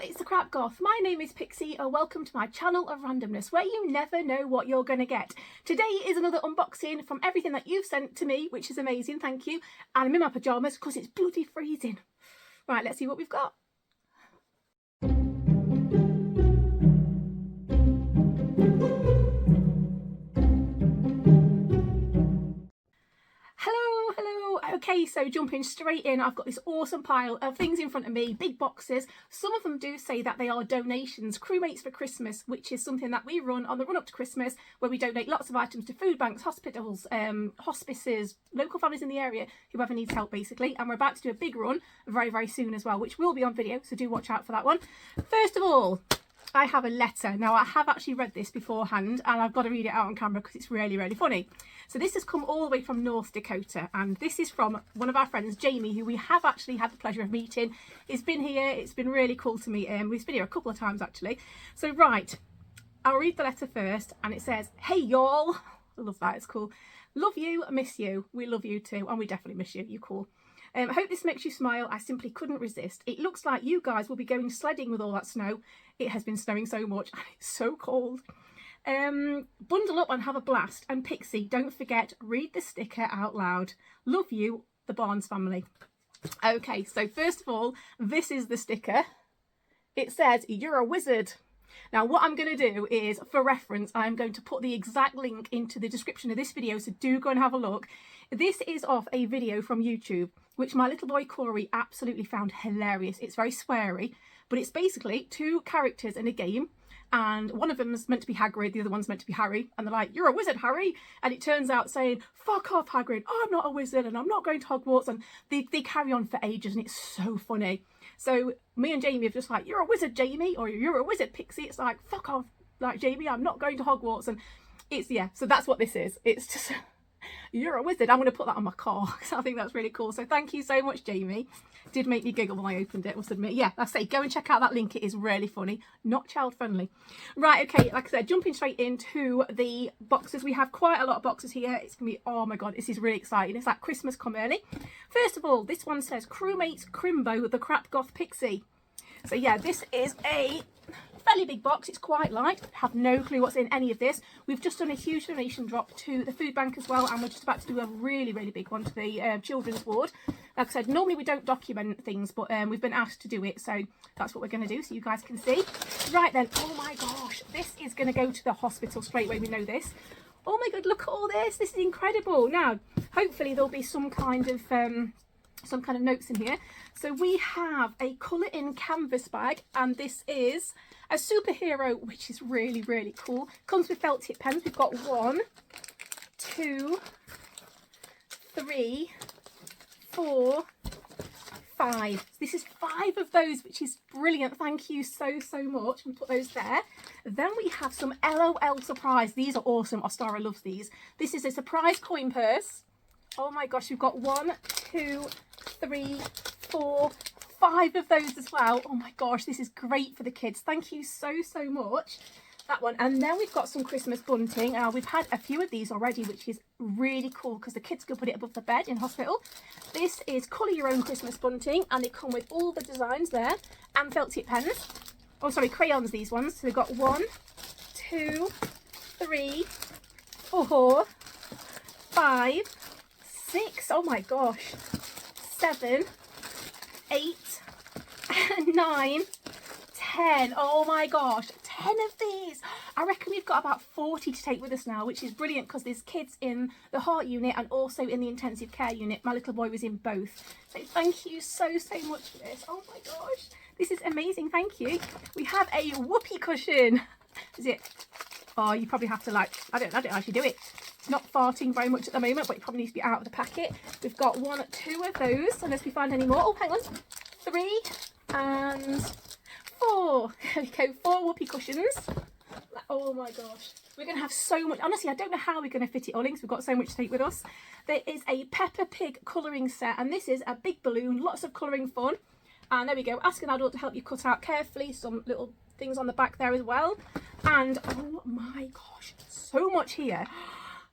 it's the Crap Goth. My name is Pixie and welcome to my channel of randomness where you never know what you're going to get. Today is another unboxing from everything that you've sent to me, which is amazing, thank you. And I'm in my pyjamas because it's bloody freezing. Right, let's see what we've got. Okay, so jumping straight in, I've got this awesome pile of things in front of me, big boxes. Some of them do say that they are donations, crewmates for Christmas, which is something that we run on the run up to Christmas, where we donate lots of items to food banks, hospitals, hospices, local families in the area, whoever needs help basically. And we're about to do a big run very, very soon as well, which will be on video, so do watch out for that one. First of all, I have a letter. Now, I have actually read this beforehand and I've got to read it out on camera because it's really, really funny. So this has come all the way from North Dakota and this is from one of our friends, Jamie, who we have actually had the pleasure of meeting. He's been here. It's been really cool to meet him. We've been here a couple of times actually. So right, I'll read the letter first and it says, "Hey y'all." I love that. It's cool. "Love you, miss you. We love you too. And we definitely miss you. You're cool. I hope this makes you smile. I simply couldn't resist. It looks like you guys will be going sledding with all that snow. It has been snowing so much and it's so cold. Bundle up and have a blast. And Pixie, don't forget, read the sticker out loud. Love you, the Barnes family." Okay, so first of all, this is the sticker. It says, "You're a wizard." Now, what I'm going to do is, for reference, I'm going to put the exact link into the description of this video, so do go and have a look. This is off a video from YouTube, which my little boy KORI absolutely found hilarious. It's very sweary, but it's basically two characters in a game, and one of them's meant to be Hagrid, the other one's meant to be Harry, and they're like, "You're a wizard, Harry," and it turns out saying, "Fuck off, Hagrid, I'm not a wizard and I'm not going to Hogwarts," and they carry on for ages and it's so funny. So me and Jamie have just like, "You're a wizard, Jamie," or "You're a wizard, Pixie." It's like, "Fuck off, like, Jamie, I'm not going to Hogwarts," and it's, yeah, so that's what this is. It's just, "You're a wizard." I'm going to put that on my car because I think that's really cool. So thank you so much, Jamie. Did make me giggle when I opened it, must admit. Yeah, I say go and check out that link. It is really funny, not child friendly. Right, okay, like I said, jumping straight into the boxes. We have quite a lot of boxes here. It's gonna be, oh my god, this is really exciting. It's like Christmas come early. First of all, this one says "Crewmates Crimbo, the Crap Goth Pixie." So yeah, this is a fairly big box. It's quite light. Have no clue what's in any of this. We've just done a huge donation drop to the food bank as well, and we're just about to do a really, really big one to the children's ward. Like I said, normally we don't document things, but we've been asked to do it, so that's what we're going to do, so you guys can see. Right then, oh my gosh, this is going to go to the hospital straight away. We know this. Oh my god, look at all this. This is incredible. Now, hopefully there'll be some kind of notes in here. So we have a colour in canvas bag, and this is a superhero, which is really, really cool. Comes with felt tip pens. We've got 1, 2, 3, 4, 5. This is 5 of those, which is brilliant. Thank you so, so much. And put those there. Then we have some LOL surprise. These are awesome. Ostara loves these. This is a surprise coin purse. Oh my gosh, we've got 1, 2, 3, 4, 5 of those as well. Oh my gosh, this is great for the kids. Thank you so, so much. That one. And then we've got some Christmas bunting. We've had a few of these already, which is really cool because the kids can put it above the bed in hospital. This is colour your own Christmas bunting, and they come with all the designs there and felt tip pens. Oh, sorry, crayons, these ones. So we've got 1, 2, 3, 4, 5, 6, oh my gosh, 7, 8, 9, 10. Oh my gosh, 10 of these. I reckon we've got about 40 to take with us now, which is brilliant because there's kids in the heart unit and also in the intensive care unit. My little boy was in both. So thank you so, so much for this. Oh my gosh, this is amazing. Thank you. We have a whoopee cushion. Is it? Oh, you probably have to, like, I don't actually do it. It's not farting very much at the moment, but it probably needs to be out of the packet. We've got 1, 2 of those, unless we find any more. Oh, hang on. 3 and 4. There we go, 4 whoopee cushions. Oh my gosh. We're going to have so much. Honestly, I don't know how we're going to fit it all in because we've got so much to take with us. There is a Peppa Pig colouring set, and this is a big balloon, lots of colouring fun. And there we go. Ask an adult to help you cut out carefully. Some little things on the back there as well. And oh my gosh, so much here.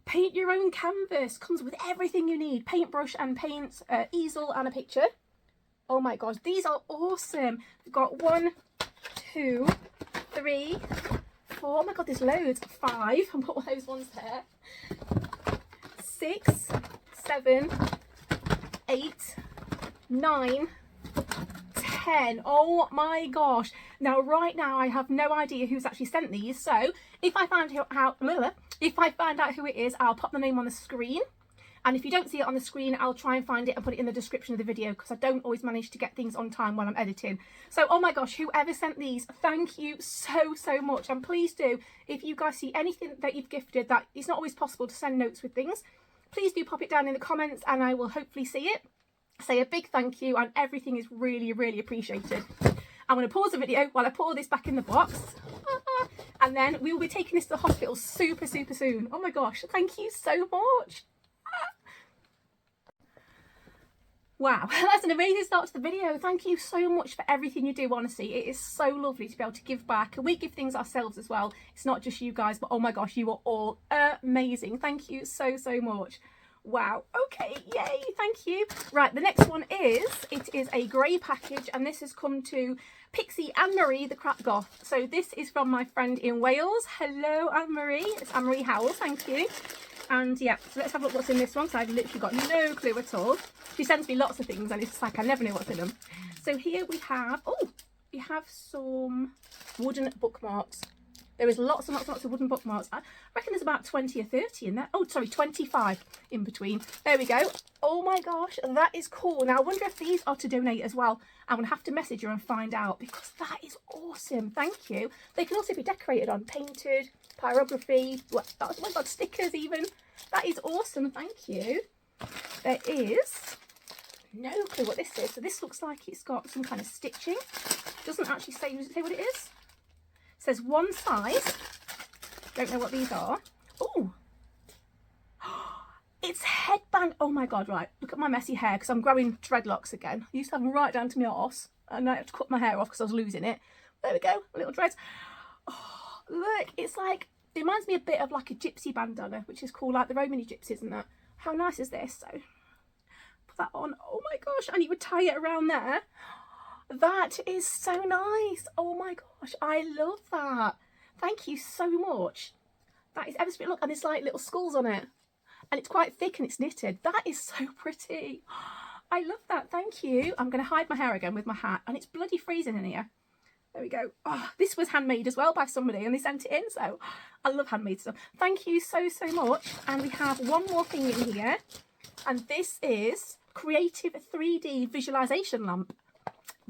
Paint your own canvas. Comes with everything you need. Paintbrush and paint, easel and a picture. Oh my gosh, these are awesome. We've got 1, 2, 3, 4. Oh my god, there's loads. 5. And put all those ones there. 6, 7, 8, 9, 10. Oh my gosh. Now right now I have no idea who's actually sent these, so if I find out who it is, I'll pop the name on the screen. And if you don't see it on the screen, I'll try and find it and put it in the description of the video, because I don't always manage to get things on time while I'm editing. So, oh my gosh, whoever sent these, thank you so, so much. And please do, if you guys see anything that you've gifted that it's not always possible to send notes with things, please do pop it down in the comments and I will hopefully see it. Say a big thank you, and everything is really, really appreciated. I'm going to pause the video while I pour this back in the box. And then we will be taking this to the hospital super, super soon. Oh my gosh, thank you so much. Wow, that's an amazing start to the video. Thank you so much for everything you do, honestly. It is so lovely to be able to give back. And we give things ourselves as well. It's not just you guys, but oh my gosh, you are all amazing. Thank you so, so much. Wow, okay, yay, thank you. Right, the next one is, it is a grey package, and this has come to Pixie and Marie, the Crap Goth. So this is from my friend in Wales. Hello, Anne-Marie. It's Anne-Marie Howell, thank you. And yeah, so let's have a look what's in this one, because I've literally got no clue at all. She sends me lots of things and it's like I never know what's in them. So here we have, we have some wooden bookmarks. There is lots and lots and lots of wooden bookmarks. I reckon there's about 20 or 30 in there. Oh, sorry, 25 in between. There we go. Oh my gosh, that is cool. Now I wonder if these are to donate as well. I'm going to have to message her and find out, because that is awesome. Thank you. They can also be decorated on, painted, pyrography, oh my god, stickers even. That is awesome, thank you. There is no clue what this is. So this looks like it's got some kind of stitching. Doesn't actually say, does it say what it is? It says one size. Don't know what these are. Oh, it's headband. Oh my god, right, look at my messy hair, because I'm growing dreadlocks again. I used to have them right down to my arse and I have to cut my hair off because I was losing it. There we go, little dreads. Oh, look, it's like, it reminds me a bit of like a gypsy bandana, which is called like the Romany gypsies, isn't that? How nice is this? So put that on. Oh my gosh, and you would tie it around there. That is so nice. Oh my gosh, I love that. Thank you so much. That is ever so, look, and there's like little skulls on it, and it's quite thick and it's knitted. That is so pretty. I love that, thank you. I'm going to hide my hair again with my hat, and it's bloody freezing in here. There we go. Oh, this was handmade as well by somebody and they sent it in, so I love handmade stuff. Thank you so, so much. And we have one more thing in here, and this is Creative 3D Visualization Lamp.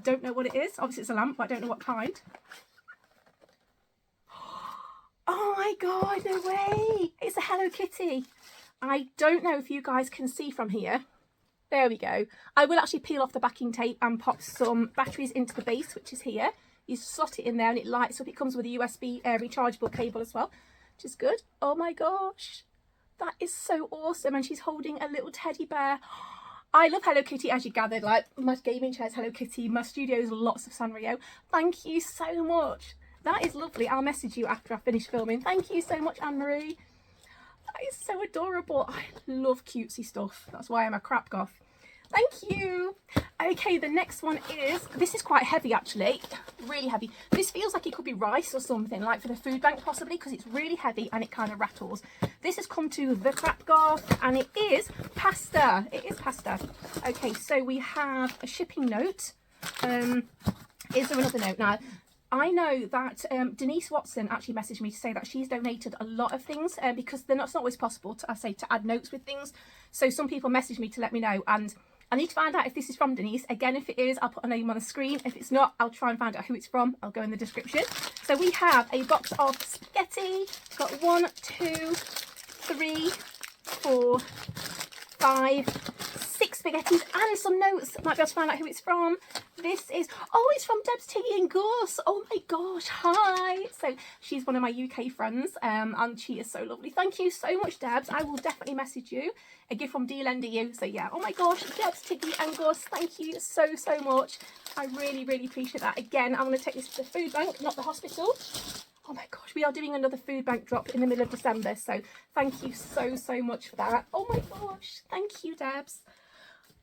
Don't know what it is. Obviously it's a lamp, but I don't know what kind. Oh my god, no way. It's a Hello Kitty. I don't know if you guys can see from here. There we go. I will actually peel off the backing tape and pop some batteries into the base, which is here. You slot it in there and it lights up. It comes with a USB rechargeable cable as well, which is good. Oh my gosh, that is so awesome. And she's holding a little teddy bear. I love Hello Kitty, as you gathered. Like, my gaming chair is Hello Kitty, my studio is lots of Sanrio. Thank you so much. That is lovely. I'll message you after I finish filming. Thank you so much, Anne-Marie. That is so adorable. I love cutesy stuff. That's why I'm a crap goth. Thank you. Okay, the next one is, this is quite heavy actually, really heavy. This feels like it could be rice or something, like for the food bank possibly, because it's really heavy and it kind of rattles. This has come to the Crap Goth, and it is pasta. It is pasta. Okay, so we have a shipping note. Is there another note? Now, I know that Denise Watson actually messaged me to say that she's donated a lot of things because they're not, it's not always possible to, to add notes with things. So some people messaged me to let me know, and I need to find out if this is from Denise. Again, if it is, I'll put a name on the screen. If it's not, I'll try and find out who it's from. I'll go in the description. So we have a box of spaghetti. It's got 1, 2, 3, 4, 5, 6 spaghettis and some notes. Might be able to find out who it's from. This is, oh, it's from Deb's Tiggy and Goth. Oh my gosh, hi. So she's one of my UK friends and she is so lovely. Thank you so much, Debs. I will definitely message you. A gift from DLNDU. So yeah, oh my gosh, Deb's Tiggy and Goth. Thank you so, so much. I really, really appreciate that. Again, I'm going to take this to the food bank, not the hospital. Oh my gosh, we are doing another food bank drop in the middle of December. So thank you so, so much for that. Oh my gosh, thank you, Debs.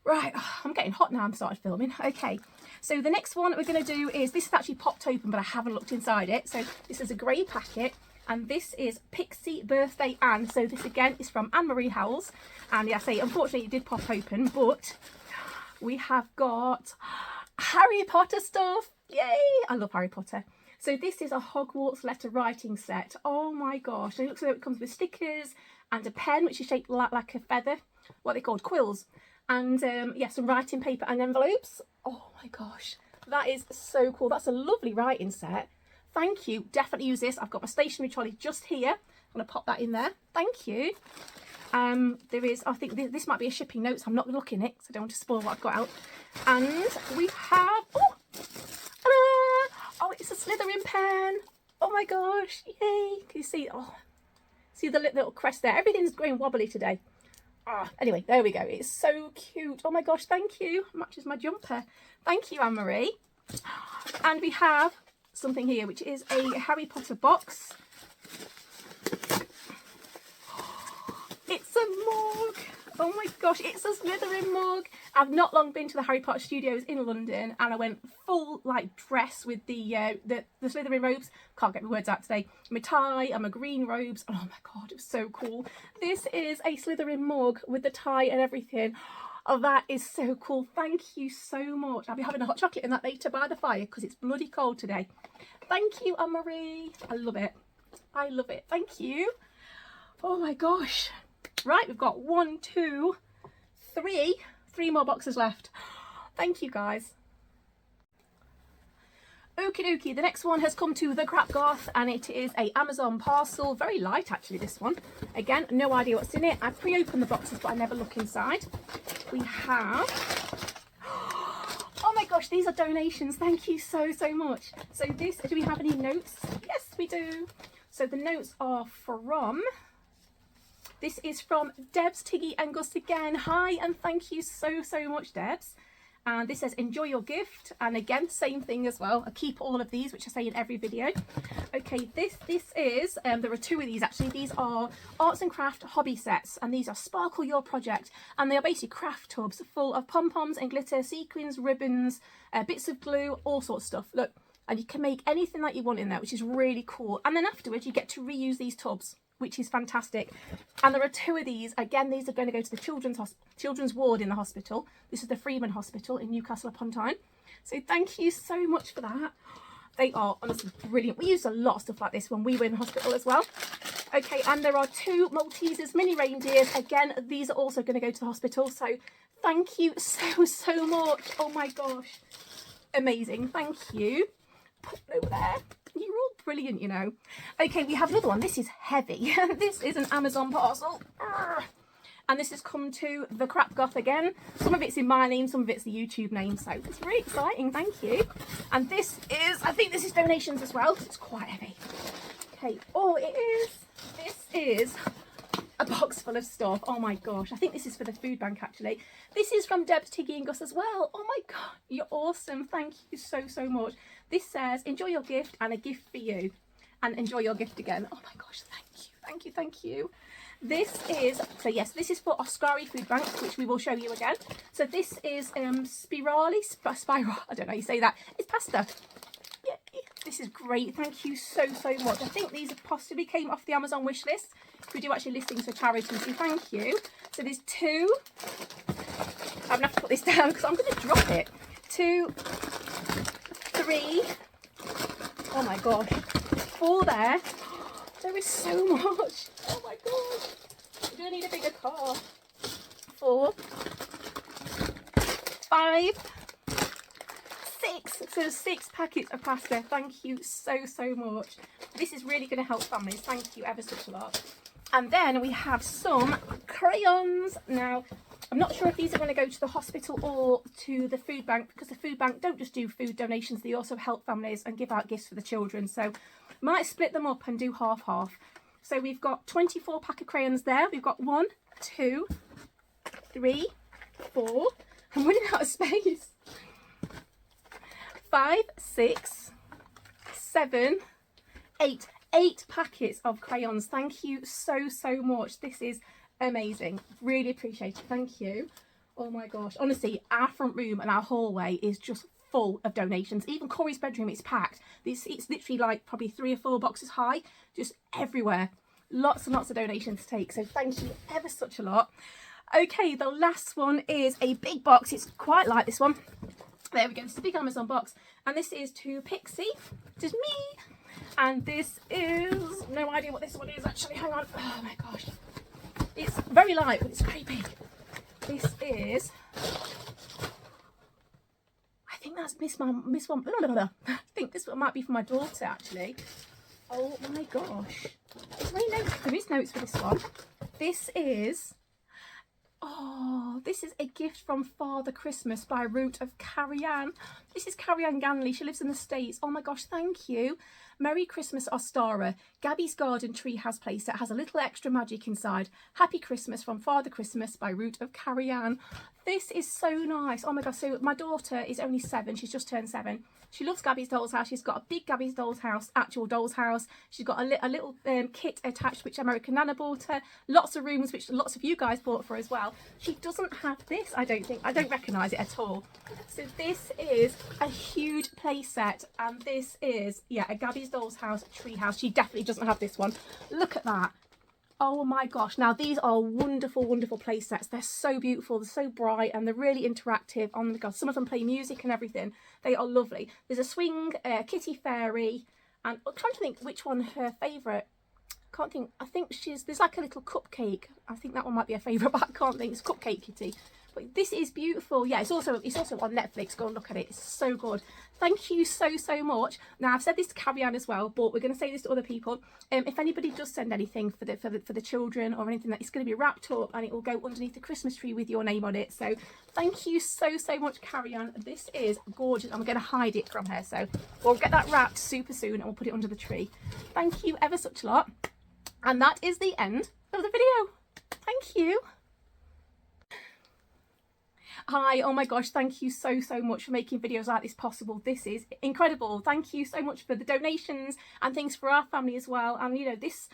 Right, I'm getting hot now. I'm started filming. Okay, So the next one we're going to do is, this is actually popped open, but I haven't looked inside it. So this is a grey packet, and this is Pixie Birthday Anne. So this again is from Anne-Marie Howells. And yeah, I say, unfortunately it did pop open, but we have got Harry Potter stuff. Yay! I love Harry Potter. So this is a Hogwarts letter writing set. Oh my gosh. And it looks like it comes with stickers and a pen, which is shaped like a feather. What they called quills. And yeah, some writing paper and envelopes. Oh my gosh. That is so cool. That's a lovely writing set. Thank you. Definitely use this. I've got my stationery trolley just here. I'm going to pop that in there. Thank you. There is, I think this might be a shipping note, so I'm not going to look in it, so I don't want to spoil what I've got out. And we have, oh, it's a Slytherin pen. Oh my gosh, yay. Can you see, oh, see the little crest there? Everything's going wobbly today. Anyway, there we go. It's so cute. Oh my gosh, thank you. Matches my jumper. Thank you, Anne-Marie. And we have something here, which is a Harry Potter box. It's a mug. Oh my gosh, it's a Slytherin mug. I've not long been to the Harry Potter studios in London, and I went full like dress with the Slytherin robes. Can't get my words out today. My tie and my green robes. Oh my god, it was so cool. This is a Slytherin mug with the tie and everything. Oh, that is so cool. Thank you so much. I'll be having a hot chocolate in that later by the fire because it's bloody cold today. Thank you, Anne-Marie. I love it. I love it. Thank you. Oh my gosh. Right, we've got 1, 2, 3 more boxes left. Thank you, guys. Okie dokie, the next one has come to the Crap Goth, and it is a Amazon parcel. Very light, actually, this one. Again, no idea what's in it. I pre-opened the boxes, but I never look inside. We have... Oh my gosh, these are donations. Thank you so, so much. So this, do we have any notes? Yes, we do. So the notes are from... This is from Debs, Tiggy and Gus again. Hi, and thank you so, so much, Debs. And this says, enjoy your gift. And again, same thing as well. I keep all of these, which I say in every video. Okay, this is, there are 2 of these actually. These are arts and craft hobby sets. And these are Sparkle Your Project. And they are basically craft tubs full of pom-poms and glitter, sequins, ribbons, bits of glue, all sorts of stuff. Look, and you can make anything that you want in there, which is really cool. And then afterwards, you get to reuse these tubs, which is fantastic. And there are 2 of these. Again, these are going to go to the children's ward in the hospital. This is the Freeman Hospital in Newcastle upon Tyne. So thank you so much for that. They are honestly brilliant. We used a lot of stuff like this when we were in hospital as well. Okay, and there are 2 Maltesers mini reindeers. Again, these are also going to go to the hospital. So thank you so, so much. Oh my gosh. Amazing. Thank you. Put it over there. You're all brilliant, you know. Okay, we have another one. This is heavy. This is an Amazon parcel. And this has come to the Crap Goth again. Some of it's in my name, some of it's the YouTube name. So it's really exciting. Thank you. And this is, I think this is donations as well. It's quite heavy. Okay. Oh, it is. This is a box full of stuff. Oh my gosh. I think this is for the food bank, actually. This is from Debs, Tiggy and Gus as well. Oh my god. You're awesome. Thank you so, so much. This says, enjoy your gift and a gift for you. And enjoy your gift again. Oh my gosh, thank you, thank you, thank you. This is, so yes, this is for Oscari Food Bank, which we will show you again. So this is spiral, I don't know how you say that. It's pasta. Yeah, this is great. Thank you so, so much. I think these possibly came off the Amazon wish list. We do actually listings for charity, so thank you. So there's 2. I'm going to have to put this down because I'm going to drop it. 2, 3, oh my gosh, 4 there. There is so much. Oh my gosh. I'm going to need a bigger car. 4, 5, 6. So 6 packets of pasta. Thank you so, so much. This is really going to help families. Thank you ever such a lot. And then we have some crayons. Now, I'm not sure if these are going to go to the hospital or to the food bank, because the food bank don't just do food donations, they also help families and give out gifts for the children. So might split them up and do half. So we've got 24 pack of crayons there. We've got 1, 2, 3, 4. I'm running out of space. 5, 6, 7, 8. 8 packets of crayons. Thank you so, so much. This is amazing. Really appreciate it. Thank you. Oh my gosh. Honestly, our front room and our hallway is just full of donations. Even KORI's bedroom is packed. It's literally like probably 3 or 4 boxes high, just everywhere. Lots and lots of donations to take, so thank you ever such a lot. Okay, the last one is a big box. It's quite like this one. There we go, it's a big Amazon box, and this is to Pixie, just me, and this is, no idea what this one is actually, hang on, oh my gosh, it's very light but it's very big. This is, I think that's Miss One, I think this one might be for my daughter actually. Oh my gosh, there is notes for this one. This is, oh, this is a gift from Father Christmas by root of Carrie Ann. This is Carrie Ann Ganley. She lives in the States. Oh my gosh, thank you. Merry Christmas, Ostara. Gabby's Garden Treehouse Playset has a little extra magic inside. Happy Christmas from Father Christmas by root of Carrie Ann. This is so nice. Oh my gosh, so my daughter is only 7. She's just turned 7. She loves Gabby's Doll's House. She's got a big Gabby's Doll's House, actual doll's house. She's got a little kit attached, which American Nana bought her. Lots of rooms, which lots of you guys bought for as well. She doesn't have this, I don't think. I don't recognise it at all. So this is a huge play set, and this is, yeah, a Gabby's Doll's House treehouse. She definitely doesn't have this one. Look at that. Oh my gosh, now these are wonderful, wonderful play sets. They're so beautiful, they're so bright, and they're really interactive. Oh my god, some of them play music and everything. They are lovely. There's a swing, kitty fairy, and I'm trying to think which one her favourite. Can't think. I think there's like a little cupcake. I think that one might be a favourite, but I can't think. It's Cupcake Kitty. But this is beautiful. Yeah, it's also on Netflix. Go and look at it. It's so good. Thank you so much. Now I've said this to Carrie Ann as well, but we're going to say this to other people. If anybody does send anything for the children or anything, that it's going to be wrapped up and it will go underneath the Christmas tree with your name on it. So thank you so much, Carrie Ann. This is gorgeous. I'm going to hide it from her, so we'll get that wrapped super soon and we'll put it under the tree. Thank you ever such a lot. And that is the end of the video. Thank you. Hi, oh my gosh, thank you so much for making videos like this possible. This is incredible. Thank you so much for the donations and things for our family as well. And you know, this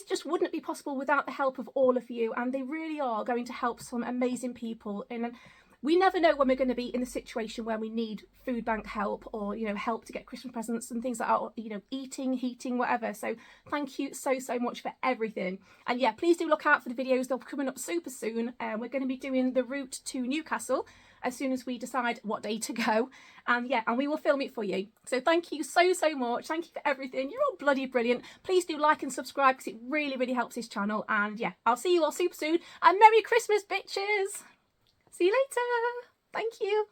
just wouldn't be possible without the help of all of you, and they really are going to help some amazing people. And we never know when we're going to be in the situation where we need food bank help, or you know, help to get Christmas presents and things like that, or you know, eating, heating, whatever. So thank you so much for everything. And yeah, please do look out for the videos. They're coming up super soon. We're going to be doing the route to Newcastle as soon as we decide what day to go, and yeah, and we will film it for you. So thank you so much. Thank you for everything. You're all bloody brilliant. Please do like and subscribe because it really helps this channel. And yeah, I'll see you all super soon, and Merry Christmas, bitches. See you later. Thank you.